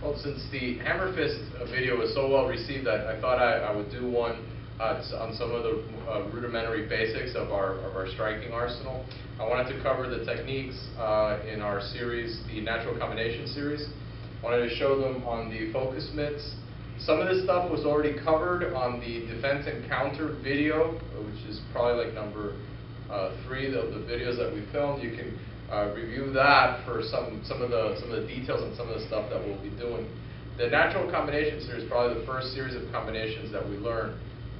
Well, since the hammer fist video was so well received, I thought I would do one on some of the rudimentary basics of our striking arsenal. I wanted to cover the techniques in our series, the natural combination series. I wanted to show them on the focus mitts. Some of this stuff was already covered on the defense and counter video, which is probably like number 3 of the videos that we filmed. You can review that for some of the details and some of the stuff that we'll be doing. The natural combination series is probably the first series of combinations that we learn,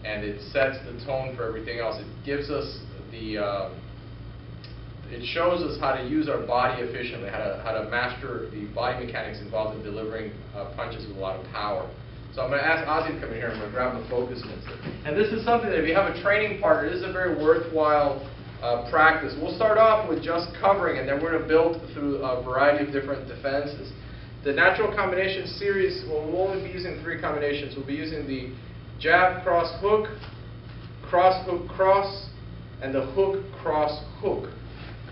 and it sets the tone for everything else. It gives us it shows us how to use our body efficiently, how to master the body mechanics involved in delivering punches with a lot of power. So I'm going to ask Ozzy to come in here. I'm going to grab the focus mitts. And this is something that if you have a training partner, this is a very worthwhile practice. We'll start off with just covering, and then we're going to build through a variety of different defenses. The natural combination series, well, we'll only be using 3 combinations. We'll be using the jab, cross, hook, cross, hook, cross, and the hook, cross, hook.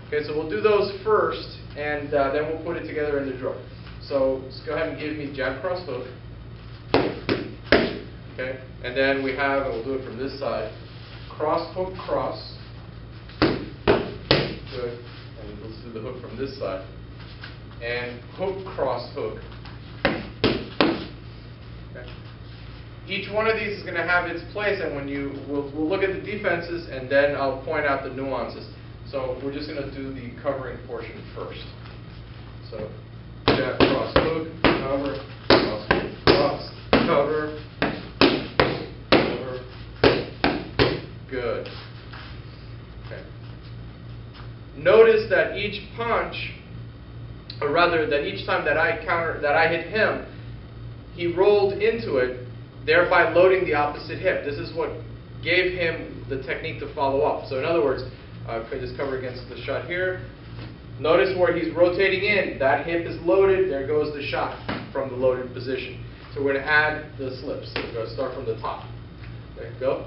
Okay, so we'll do those first, and then we'll put it together in the drill. So just go ahead and give me jab, cross, hook. Okay, and then we have, and we'll do it from this side, cross, hook, cross. Good. And let's do the hook from this side. And hook, cross, hook. Okay. Each one of these is going to have its place, and when we'll look at the defenses, and then I'll point out the nuances. So we're just going to do the covering portion first. So jab, cross, hook, cover, cross, hook, cross, cover, cover. Good. Okay. Notice that each punch, or rather that each time that I hit him, he rolled into it, thereby loading the opposite hip. This is what gave him the technique to follow up. So in other words, if I just cover against the shot here, notice where he's rotating in, that hip is loaded, there goes the shot from the loaded position. So we're going to add the slips. So we're going to start from the top. Okay, go.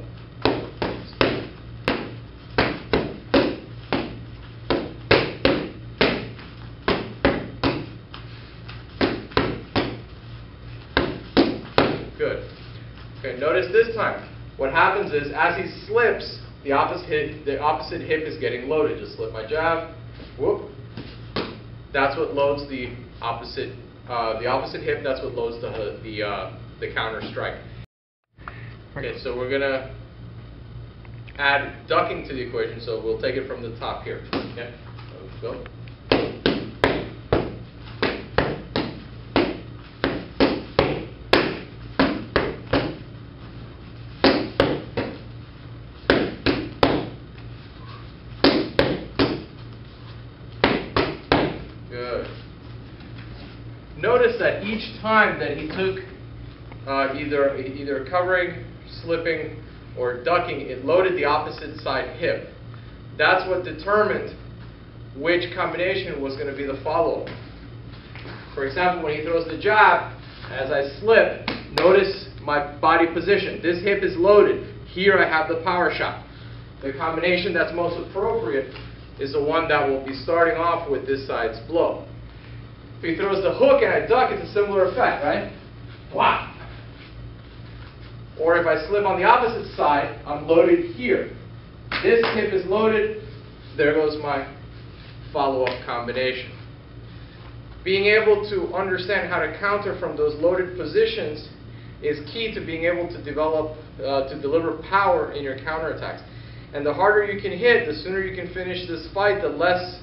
Good. Okay, notice this time, what happens is, as he slips, the opposite hip is getting loaded. Just slip my jab, whoop. That's what loads the opposite hip. That's what loads the counter strike. Okay, so we're gonna add ducking to the equation. So we'll take it from the top here. Okay, so go. Good. Notice that each time that he took either covering, slipping, or ducking, it loaded the opposite side hip. That's what determined which combination was going to be the follow-up. For example, when he throws the jab, as I slip, notice my body position. This hip is loaded. Here I have the power shot. The combination that's most appropriate is the one that will be starting off with this side's blow. If he throws the hook and I duck, it's a similar effect, right? Wow. Or if I slip on the opposite side, I'm loaded here. This hip is loaded, there goes my follow-up combination. Being able to understand how to counter from those loaded positions is key to being able to deliver power in your counterattacks. And the harder you can hit, the sooner you can finish this fight, the less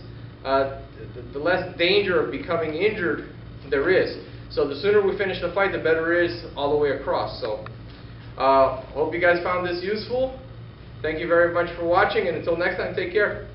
danger of becoming injured there is. So the sooner we finish the fight, the better it is all the way across. So hope you guys found this useful. Thank you very much for watching, and until next time, take care.